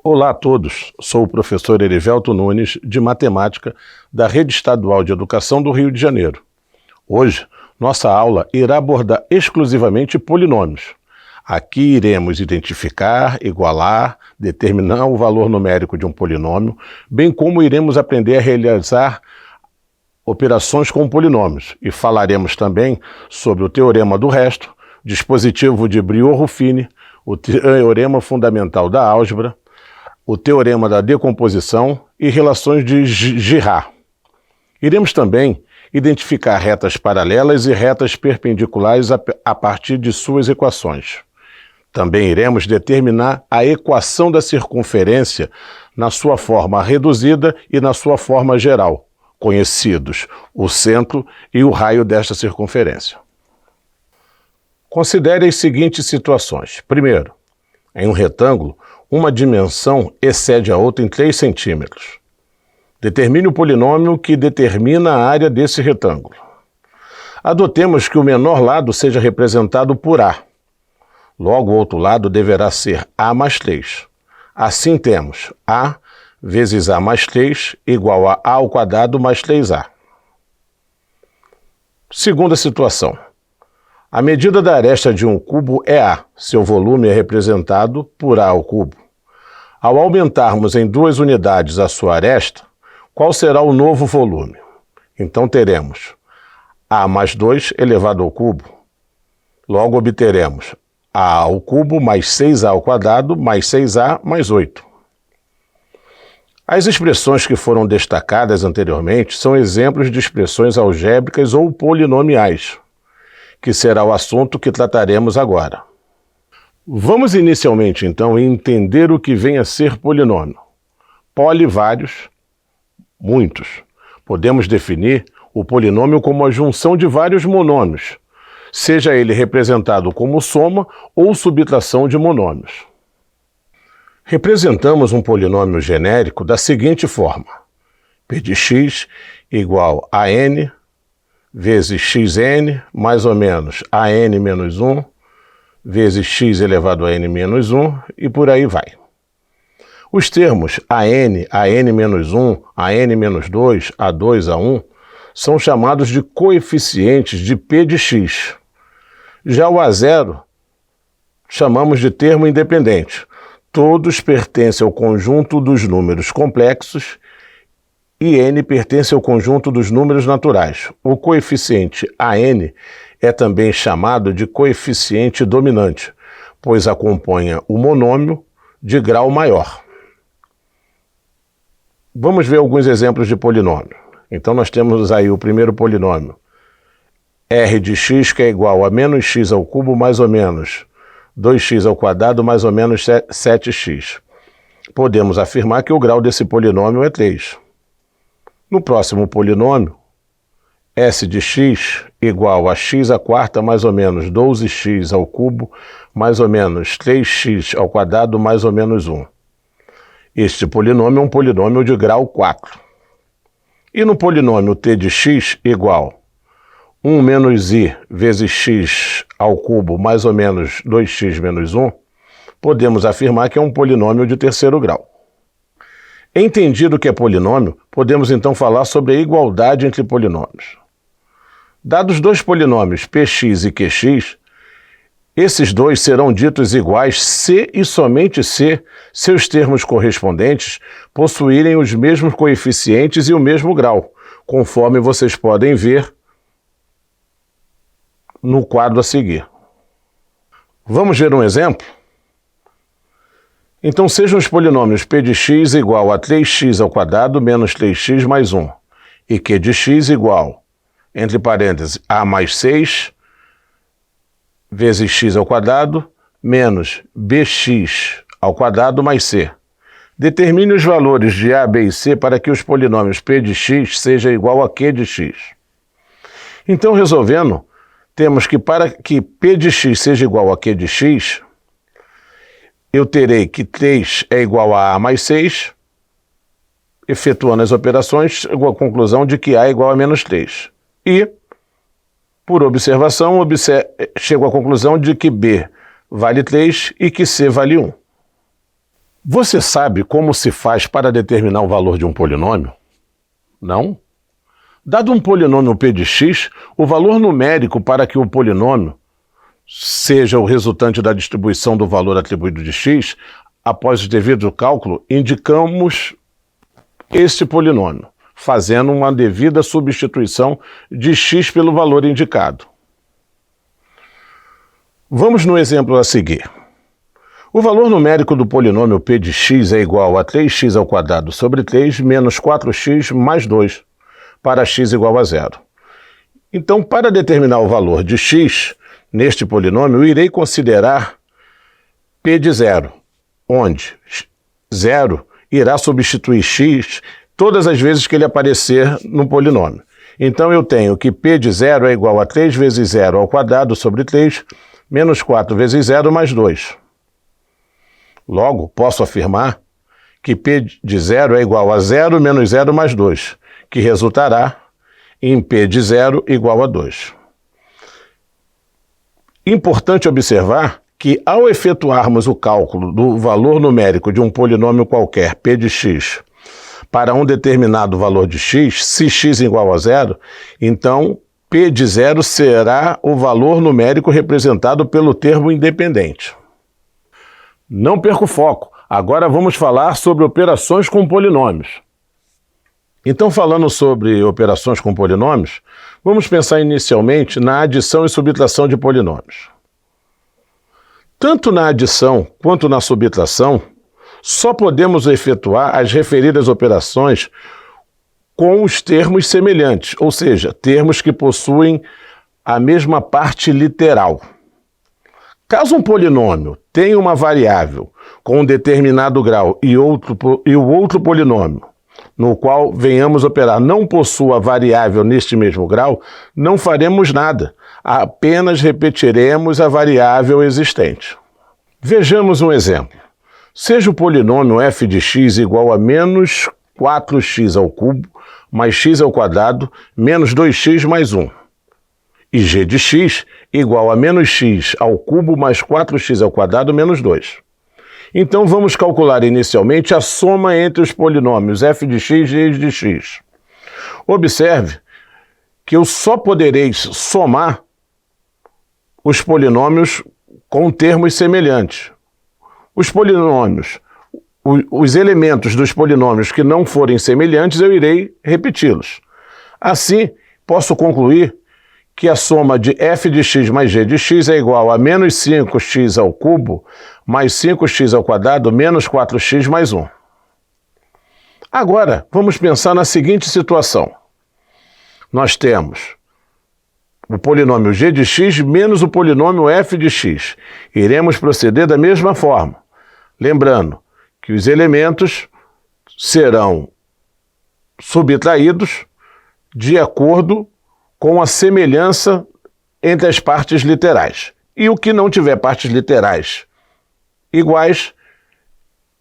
Olá a todos, sou o professor Erivelto Nunes, de Matemática, da Rede Estadual de Educação do Rio de Janeiro. Hoje, nossa aula irá abordar exclusivamente polinômios. Aqui iremos identificar, igualar, determinar o valor numérico de um polinômio, bem como iremos aprender a realizar operações com polinômios e falaremos também sobre o teorema do resto, dispositivo de Brillouin-Ruffini, o teorema fundamental da álgebra, o teorema da decomposição e relações de Girard. Iremos também identificar retas paralelas e retas perpendiculares a partir de suas equações. Também iremos determinar a equação da circunferência na sua forma reduzida e na sua forma geral, conhecidos o centro e o raio desta circunferência. Considere as seguintes situações. Primeiro, em um retângulo, uma dimensão excede a outra em 3 centímetros. Determine o polinômio que determina a área desse retângulo. Adotemos que o menor lado seja representado por A. Logo, o outro lado deverá ser A mais 3. Assim temos A vezes A mais 3 igual a A ao quadrado mais 3A. Segunda situação. A medida da aresta de um cubo é A. Seu volume é representado por A ao cubo. Ao aumentarmos em 2 unidades a sua aresta, qual será o novo volume? Então teremos A mais 2 elevado ao cubo. Logo obteremos A ao cubo mais 6A ao quadrado mais 6A mais 8. As expressões que foram destacadas anteriormente são exemplos de expressões algébricas ou polinomiais, que será o assunto que trataremos agora. Vamos inicialmente, então, entender o que vem a ser polinômio. Poli, vários, muitos. Podemos definir o polinômio como a junção de vários monômios, seja ele representado como soma ou subtração de monômios. Representamos um polinômio genérico da seguinte forma: P de x igual a n vezes xn mais ou menos a n menos 1 vezes x elevado a n menos 1 e por aí vai. Os termos a n menos 1, a n menos 2, a 2, a 1 são chamados de coeficientes de P de x. Já o A0 chamamos de termo independente. Todos pertencem ao conjunto dos números complexos e n pertence ao conjunto dos números naturais. O coeficiente AN é também chamado de coeficiente dominante, pois acompanha o monômio de grau maior. Vamos ver alguns exemplos de polinômio. Então nós temos aí o primeiro polinômio, r de x, que é igual a menos x ao cubo mais ou menos 2x ao quadrado mais ou menos 7x. Podemos afirmar que o grau desse polinômio é 3. No próximo polinômio, s de x igual a x à quarta mais ou menos 12x ao cubo mais ou menos 3x ao quadrado mais ou menos 1. Este polinômio é um polinômio de grau 4. E no polinômio t de x igual 1 menos i vezes x ao cubo mais ou menos 2x menos 1, podemos afirmar que é um polinômio de terceiro grau. Entendido o que é polinômio, podemos então falar sobre a igualdade entre polinômios. Dados dois polinômios px e qx, esses dois serão ditos iguais se e somente se seus termos correspondentes possuírem os mesmos coeficientes e o mesmo grau, conforme vocês podem ver no quadro a seguir. Vamos ver um exemplo? Então sejam os polinômios p de x igual a 3x ao quadrado menos 3x mais 1 e q de x igual, entre parênteses, a mais 6 vezes x ao quadrado menos bx ao quadrado mais c. Determine os valores de a, b e c para que os polinômios p de x seja igual a q de x. Então, resolvendo, temos que para que p de x seja igual a q de x, eu terei que 3 é igual a mais 6, efetuando as operações, chego à conclusão de que a é igual a menos 3. E, por observação, chego à conclusão de que b vale 3 e que c vale 1. Você sabe como se faz para determinar o valor de um polinômio? Não? Dado um polinômio p de x, o valor numérico para que o polinômio seja o resultante da distribuição do valor atribuído de x, após o devido cálculo, indicamos este polinômio, fazendo uma devida substituição de x pelo valor indicado. Vamos no exemplo a seguir. O valor numérico do polinômio p de x é igual a 3x² sobre 3 menos 4x mais 2, para x igual a 0. Então, para determinar o valor de x neste polinômio, eu irei considerar p de 0, onde 0 irá substituir x todas as vezes que ele aparecer no polinômio. Então, eu tenho que p de 0 é igual a 3 vezes 0 ao quadrado sobre 3, menos 4 vezes 0 mais 2. Logo, posso afirmar que p de 0 é igual a 0 menos 0 mais 2, que resultará em p de 0 igual a 2. Importante observar que, ao efetuarmos o cálculo do valor numérico de um polinômio qualquer, p de x, para um determinado valor de x, se x igual a 0, então p de 0 será o valor numérico representado pelo termo independente. Não perca o foco. Agora vamos falar sobre operações com polinômios. Então, falando sobre operações com polinômios, vamos pensar inicialmente na adição e subtração de polinômios. Tanto na adição quanto na subtração, só podemos efetuar as referidas operações com os termos semelhantes, ou seja, termos que possuem a mesma parte literal. Caso um polinômio tenha uma variável com um determinado grau e o outro polinômio, no qual venhamos operar, não possua variável neste mesmo grau, não faremos nada, apenas repetiremos a variável existente. Vejamos um exemplo. Seja o polinômio f de x igual a menos 4x² mais x² menos 2x mais 1. E g de x igual a menos x³ mais 4x² menos 2. Então, vamos calcular inicialmente a soma entre os polinômios f de x e g de x. Observe que eu só poderei somar os polinômios com termos semelhantes. Os polinômios, os elementos dos polinômios que não forem semelhantes, eu irei repeti-los. Assim, posso concluir que a soma de f de x mais g de x é igual a menos 5x³ mais 5x² menos 4x mais 1. Agora, vamos pensar na seguinte situação. Nós temos o polinômio g de x menos o polinômio f de x. Iremos proceder da mesma forma. Lembrando que os elementos serão subtraídos de acordo com a semelhança entre as partes literais. E o que não tiver partes literais iguais,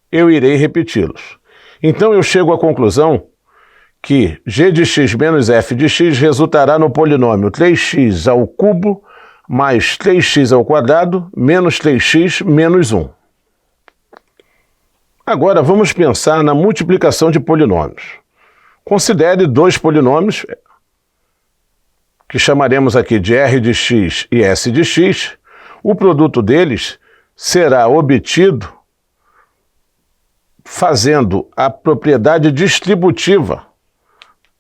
eu irei repeti-los. Então eu chego à conclusão que g de x menos f de x resultará no polinômio 3x³ mais 3x² menos 3x menos 1. Agora vamos pensar na multiplicação de polinômios. Considere dois polinômios, que chamaremos aqui de r de x e s de x. O produto deles será obtido fazendo a propriedade distributiva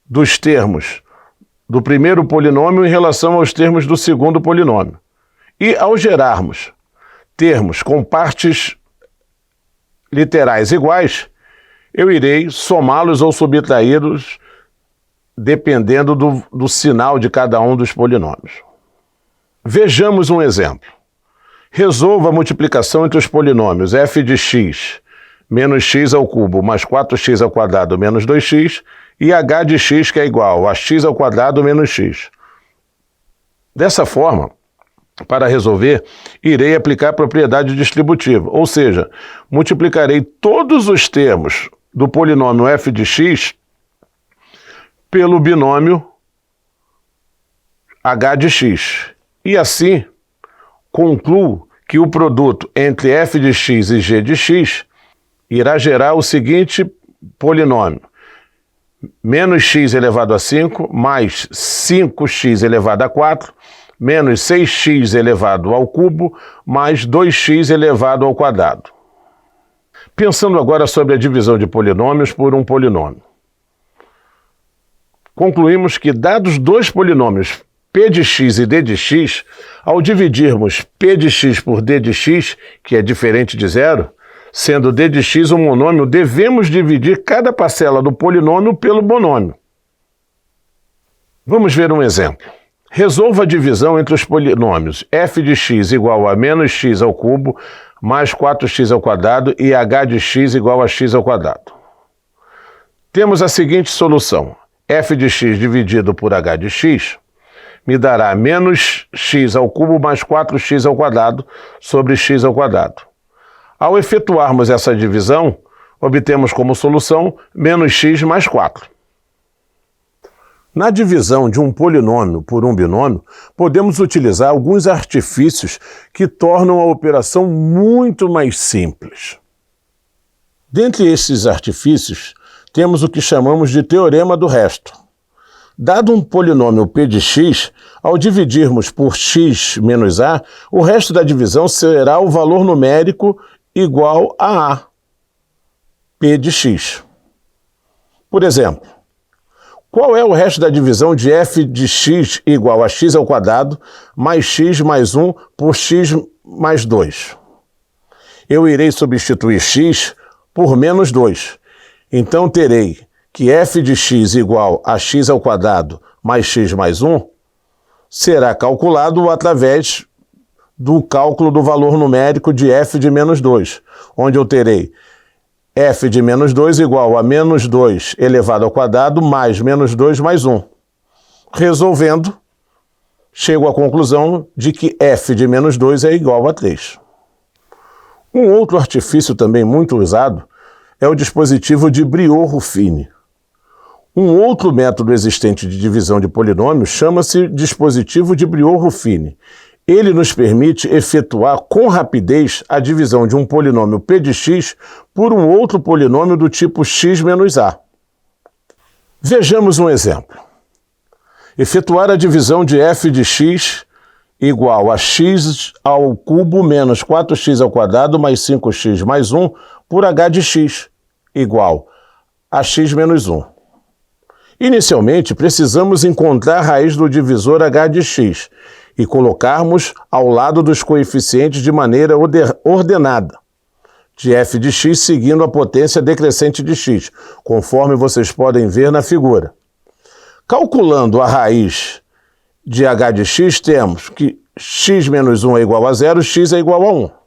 dos termos do primeiro polinômio em relação aos termos do segundo polinômio. E ao gerarmos termos com partes literais iguais, eu irei somá-los ou subtraí-los dependendo do sinal de cada um dos polinômios. Vejamos um exemplo. Resolva a multiplicação entre os polinômios f de x menos x³ mais 4x² menos 2x e h de x, que é igual a x² menos x. Dessa forma, para resolver, irei aplicar a propriedade distributiva, ou seja, multiplicarei todos os termos do polinômio f de x pelo binômio h de x. E assim, concluo que o produto entre f de x e g de x irá gerar o seguinte polinômio: menos x elevado a 5, mais 5x elevado a 4, menos 6x elevado ao cubo, mais 2x elevado ao quadrado. Pensando agora sobre a divisão de polinômios por um polinômio. Concluímos que, dados dois polinômios p de x e d de x, ao dividirmos p de x por d de x, que é diferente de zero, sendo d de x um monômio, devemos dividir cada parcela do polinômio pelo monômio. Vamos ver um exemplo. Resolva a divisão entre os polinômios f de x igual a menos x ao cubo mais 4x ao quadrado e h de x igual a x ao quadrado. Temos a seguinte solução: f de x dividido por h de x me dará menos x ao cubo mais 4x ao quadrado sobre x ao quadrado. Ao efetuarmos essa divisão, obtemos como solução menos x mais 4. Na divisão de um polinômio por um binômio, podemos utilizar alguns artifícios que tornam a operação muito mais simples. Dentre esses artifícios, temos o que chamamos de teorema do resto. Dado um polinômio p de x, ao dividirmos por x menos a, o resto da divisão será o valor numérico igual a A, P de x. Por exemplo, qual é o resto da divisão de f de x igual a x ao quadrado mais x mais 1 por x mais 2? Eu irei substituir x por menos 2. Então terei que f de x igual a x ao quadrado mais x mais 1 será calculado através do cálculo do valor numérico de f de menos 2, onde eu terei f de menos 2 igual a menos 2 elevado ao quadrado mais menos 2 mais 1. Resolvendo, chego à conclusão de que f de menos 2 é igual a 3. Um outro artifício também muito usado é o dispositivo de Briot-Ruffini. Um outro método existente de divisão de polinômios chama-se dispositivo de Briot-Ruffini. Ele nos permite efetuar com rapidez a divisão de um polinômio p de x por um outro polinômio do tipo x menos a. Vejamos um exemplo. Efetuar a divisão de f de x igual a x ao cubo menos 4x ao quadrado mais 5x mais 1 por h de x igual a x menos 1. Inicialmente, precisamos encontrar a raiz do divisor h de x e colocarmos ao lado dos coeficientes de maneira ordenada, de f de x seguindo a potência decrescente de x, conforme vocês podem ver na figura. Calculando a raiz de h de x, temos que x menos 1 é igual a 0, x é igual a 1.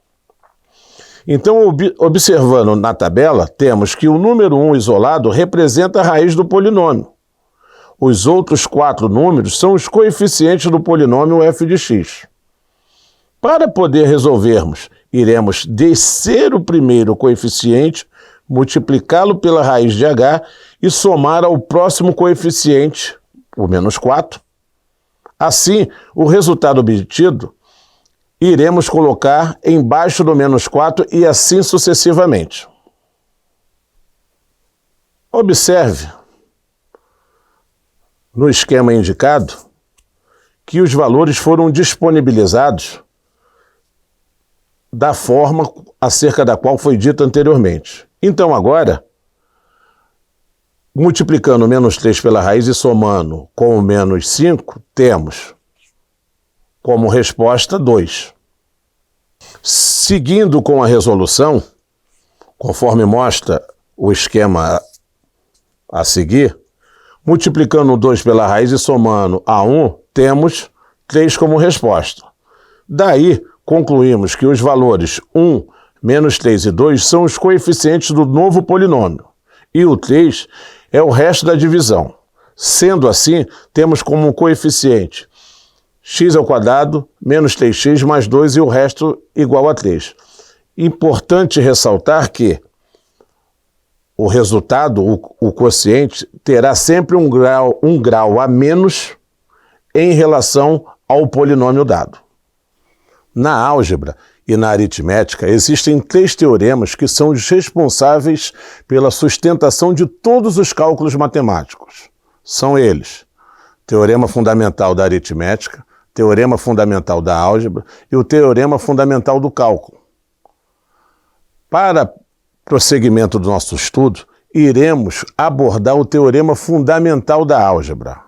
Então, observando na tabela, temos que o número 1 isolado representa a raiz do polinômio. Os outros 4 números são os coeficientes do polinômio f de x. Para poder resolvermos, iremos descer o primeiro coeficiente, multiplicá-lo pela raiz de h e somar ao próximo coeficiente, o menos 4. Assim, o resultado obtido iremos colocar embaixo do menos 4 e assim sucessivamente. Observe no esquema indicado que os valores foram disponibilizados da forma acerca da qual foi dito anteriormente. Então agora, multiplicando o menos 3 pela raiz e somando com o menos 5, temos como resposta 2. Seguindo com a resolução, conforme mostra o esquema a seguir, multiplicando 2 pela raiz e somando a 1, temos 3 como resposta. Daí, concluímos que os valores 1, menos 3 e 2 são os coeficientes do novo polinômio, e o 3 é o resto da divisão. Sendo assim, temos como coeficiente x ao quadrado, menos 3x mais 2 e o resto igual a 3. Importante ressaltar que o resultado, o quociente, terá sempre um grau a menos em relação ao polinômio dado. Na álgebra, e na aritmética, existem 3 teoremas que são os responsáveis pela sustentação de todos os cálculos matemáticos. São eles: teorema fundamental da aritmética, teorema fundamental da álgebra e o teorema fundamental do cálculo. Para prosseguimento do nosso estudo, iremos abordar o teorema fundamental da álgebra.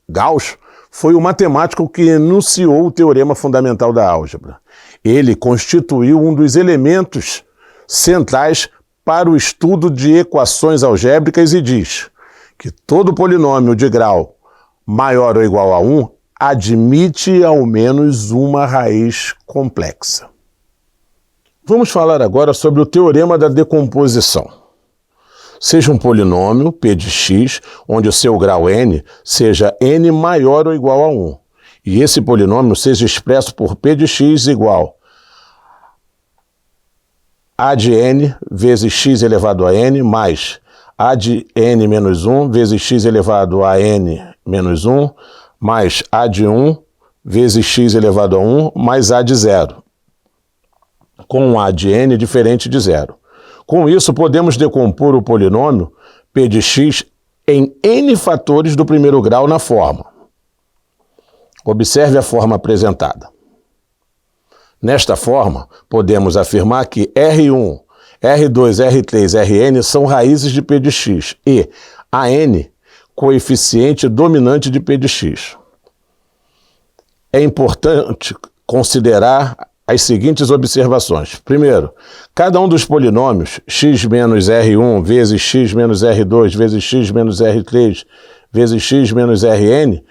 Gauss foi o matemático que enunciou o teorema fundamental da álgebra. Ele constituiu um dos elementos centrais para o estudo de equações algébricas e diz que todo polinômio de grau maior ou igual a 1 admite ao menos uma raiz complexa. Vamos falar agora sobre o teorema da decomposição. Seja um polinômio, p de x, onde o seu grau n seja n maior ou igual a 1, e esse polinômio seja expresso por p de x igual a de n vezes x elevado a n mais a de n menos 1 vezes x elevado a n menos 1 mais a de 1 vezes x elevado a 1 mais a de 0, com a de n diferente de 0. Com isso, podemos decompor o polinômio p de x em n fatores do primeiro grau na forma. Observe a forma apresentada. Nesta forma, podemos afirmar que R1, R2, R3, Rn são raízes de p de x e An, coeficiente dominante de p de x. É importante considerar as seguintes observações. Primeiro, cada um dos polinômios x menos R1 vezes x menos R2 vezes x menos R3 vezes x menos Rn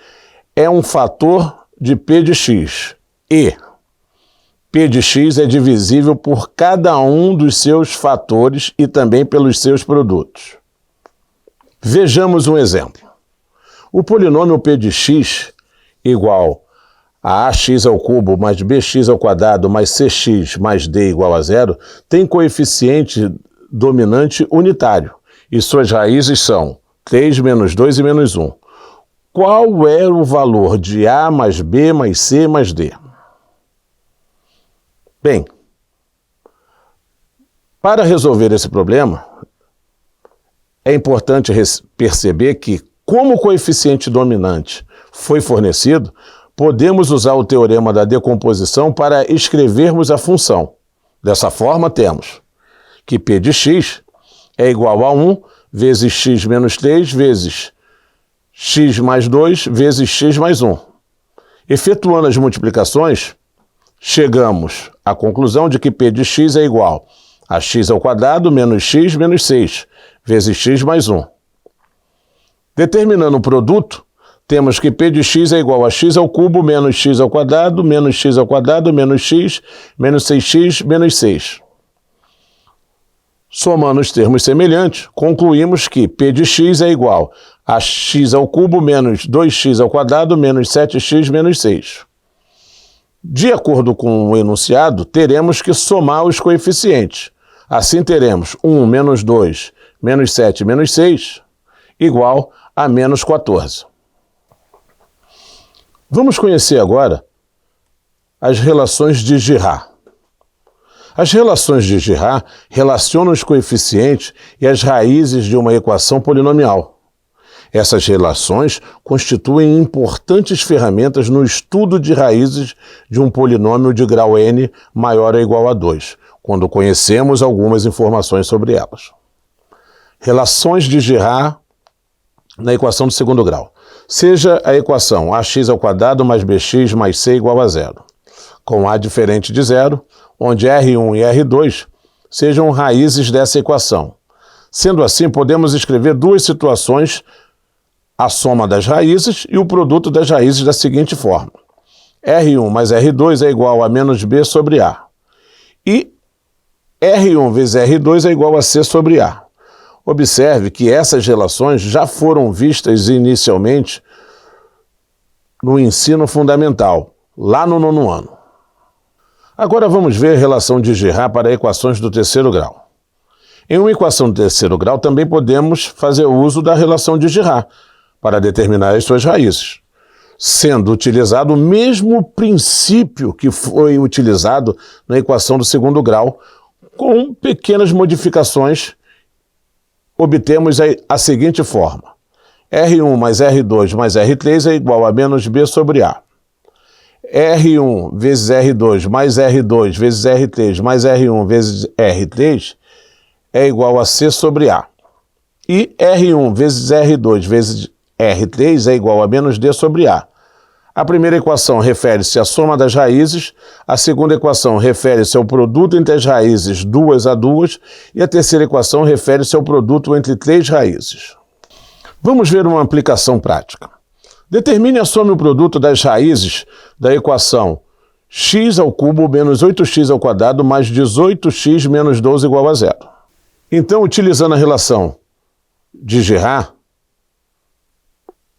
é um fator de p de x e p de x é divisível por cada um dos seus fatores e também pelos seus produtos. Vejamos um exemplo. O polinômio p de x igual a ax ao cubo mais bx ao quadrado mais cx mais d igual a 0 tem coeficiente dominante unitário e suas raízes são 3, menos 2 e menos 1. Qual é o valor de a mais b mais c mais d? Bem, para resolver esse problema, é importante perceber que, como o coeficiente dominante foi fornecido, podemos usar o teorema da decomposição para escrevermos a função. Dessa forma, temos que p de x é igual a 1 vezes x menos 3 vezes x mais 2 vezes x mais 1. Efetuando as multiplicações, chegamos à conclusão de que p de x é igual a x ao quadrado menos 6 vezes x mais 1. Determinando o produto, temos que p de x é igual a x ao cubo menos x ao quadrado menos x menos 6x menos 6. Somando os termos semelhantes, concluímos que p de x é igual a x ao cubo menos 2x ao quadrado menos 7x menos 6. De acordo com o enunciado, teremos que somar os coeficientes. Assim teremos 1 menos 2 menos 7 menos 6 igual a menos 14. Vamos conhecer agora as relações de Girard. As relações de Girard relacionam os coeficientes e as raízes de uma equação polinomial. Essas relações constituem importantes ferramentas no estudo de raízes de um polinômio de grau n maior ou igual a 2, quando conhecemos algumas informações sobre elas. Relações de Girard na equação do segundo grau. Seja a equação ax ao quadrado mais bx mais c igual a 0, com a diferente de 0, onde R1 e R2 sejam raízes dessa equação. Sendo assim, podemos escrever duas situações, a soma das raízes e o produto das raízes da seguinte forma. R1 mais R2 é igual a menos b sobre a. E R1 vezes R2 é igual a c sobre a. Observe que essas relações já foram vistas inicialmente no ensino fundamental, lá no 9º ano. Agora vamos ver a relação de Girard para equações do terceiro grau. Em uma equação do terceiro grau também podemos fazer uso da relação de Girard para determinar as suas raízes. sendo utilizado o mesmo princípio que foi utilizado na equação do segundo grau, com pequenas modificações, obtemos a seguinte forma. R1 mais R2 mais R3 é igual a menos B sobre A. R1 vezes R2 mais R2 vezes R3 mais R1 vezes R3 é igual a C sobre A. E R1 vezes R2 vezes R3 é igual a menos D sobre A. A primeira equação refere-se à soma das raízes, a segunda equação refere-se ao produto entre as raízes duas a duas e a terceira equação refere-se ao produto entre três raízes. Vamos ver uma aplicação prática. Determine a soma e o produto das raízes da equação x ao cubo menos 8x ao quadrado mais 18x menos 12 igual a zero. Então, utilizando a relação de Girard,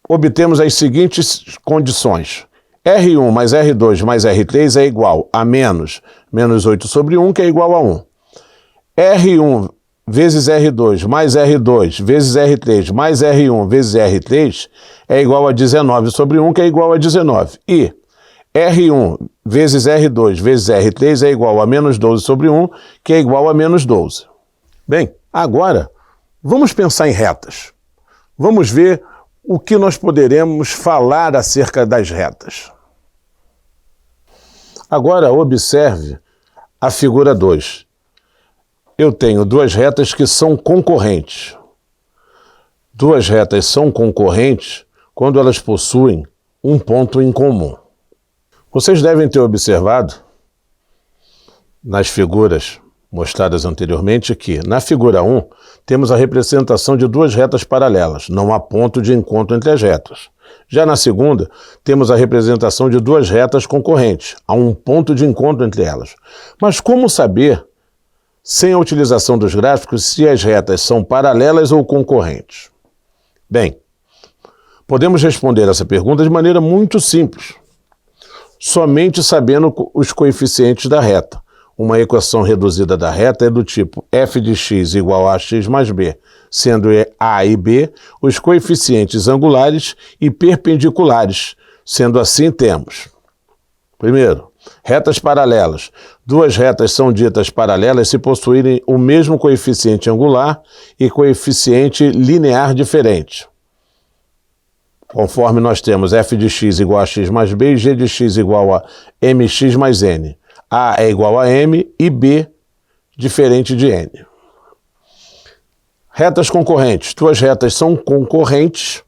obtemos as seguintes condições. R1 mais R2 mais R3 é igual a menos 8 sobre 1, que é igual a 1. R1 vezes R2 mais R2 vezes R3 mais R1 vezes R3 é igual a 19 sobre 1, que é igual a 19. E R1 vezes R2 vezes R3 é igual a menos 12 sobre 1, que é igual a menos 12. Bem, agora vamos pensar em retas. Vamos ver o que nós poderemos falar acerca das retas. Agora observe a figura 2. Eu tenho duas retas que são concorrentes. Duas retas são concorrentes quando elas possuem um ponto em comum. Vocês devem ter observado nas figuras mostradas anteriormente que, na figura 1, temos a representação de duas retas paralelas, não há ponto de encontro entre as retas. Já na segunda, temos a representação de duas retas concorrentes, há um ponto de encontro entre elas. Mas como saber, sem a utilização dos gráficos, se as retas são paralelas ou concorrentes? Bem, podemos responder essa pergunta de maneira muito simples, somente sabendo os coeficientes da reta. Uma equação reduzida da reta é do tipo f de x igual a x mais b, sendo a e b os coeficientes angulares e perpendiculares. Sendo assim, temos, primeiro, retas paralelas. Duas retas são ditas paralelas se possuírem o mesmo coeficiente angular e coeficiente linear diferente. Conforme nós temos f de x igual a x mais b e g de x igual a mx mais n. A é igual a m e b diferente de n. Retas concorrentes. Duas retas são concorrentes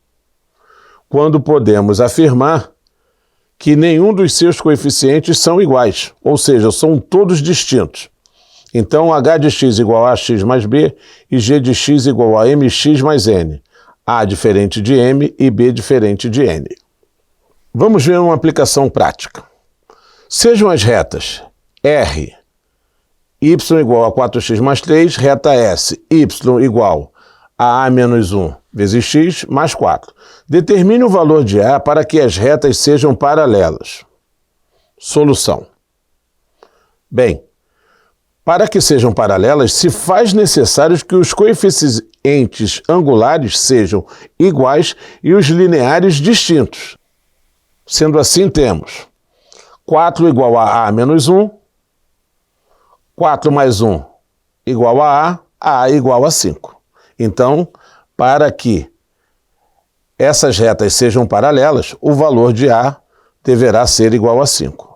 quando podemos afirmar que nenhum dos seus coeficientes são iguais, ou seja, são todos distintos. Então, h de x igual a x mais b e g de x igual a mx mais n. A diferente de m e b diferente de n. Vamos ver uma aplicação prática. Sejam as retas R, y igual a 4x mais 3, reta S, y igual a menos 1 vezes x mais 4. Determine o valor de A para que as retas sejam paralelas. Solução. Bem, para que sejam paralelas, se faz necessário que os coeficientes angulares sejam iguais e os lineares distintos. Sendo assim, temos 4 igual a menos 1, 4 mais 1 igual a igual a 5. Então, para que essas retas sejam paralelas, o valor de A deverá ser igual a 5.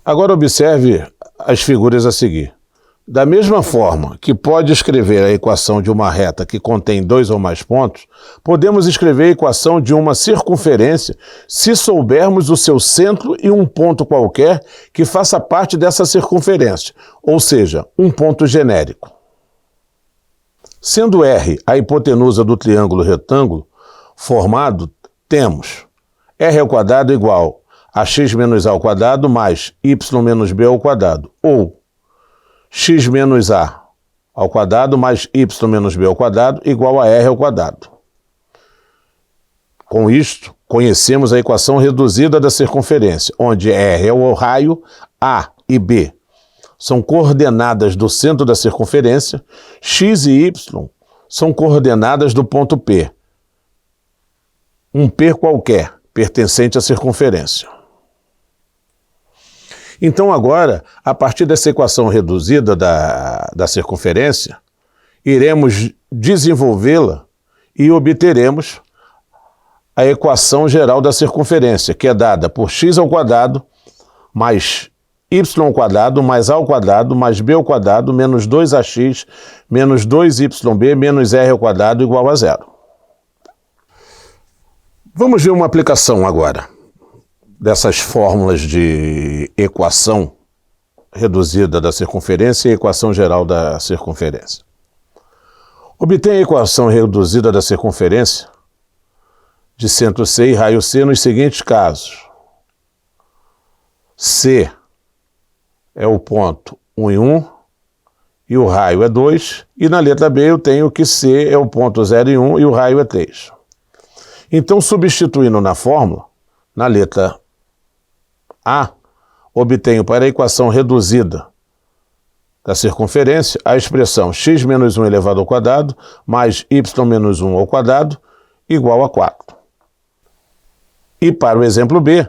Agora observe as figuras a seguir. Da mesma forma que pode escrever a equação de uma reta que contém dois ou mais pontos, podemos escrever a equação de uma circunferência se soubermos o seu centro e um ponto qualquer que faça parte dessa circunferência, ou seja, um ponto genérico. Sendo R a hipotenusa do triângulo retângulo formado, temos R ao quadrado igual a x menos a ao quadrado mais y menos b ao quadrado, ou x menos a ao quadrado mais y menos b ao quadrado igual a r ao quadrado. Com isto, conhecemos a equação reduzida da circunferência, onde r é o raio, a e b são coordenadas do centro da circunferência, x e y são coordenadas do ponto P. Um P qualquer, pertencente à circunferência. Então agora, a partir dessa equação reduzida da circunferência, iremos desenvolvê-la e obteremos a equação geral da circunferência, que é dada por x ao quadrado mais y ao quadrado mais a ao quadrado mais b ao quadrado menos 2ax menos 2yb menos r ao quadrado igual a 0. Vamos ver uma aplicação agora dessas fórmulas de equação reduzida da circunferência e equação geral da circunferência. Obtém a equação reduzida da circunferência de centro C e raio C nos seguintes casos. C é o ponto 1 e 1 e o raio é 2, e na letra B eu tenho que C é o ponto 0 e 1 e o raio é 3. Então, substituindo na fórmula, na letra A, obtenho para a equação reduzida da circunferência a expressão x menos 1 elevado ao quadrado mais y menos 1 ao quadrado igual a 4. E para o exemplo B,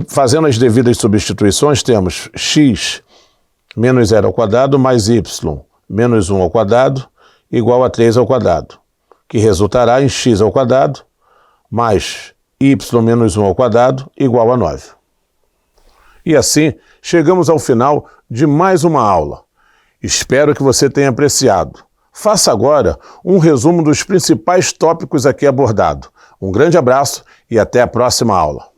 fazendo as devidas substituições, temos x menos 0 ao quadrado mais y menos 1 ao quadrado igual a 3 ao quadrado, que resultará em x ao quadrado mais y menos 1 ao quadrado igual a 9. E assim, chegamos ao final de mais uma aula. Espero que você tenha apreciado. Faça agora um resumo dos principais tópicos aqui abordados. Um grande abraço e até a próxima aula.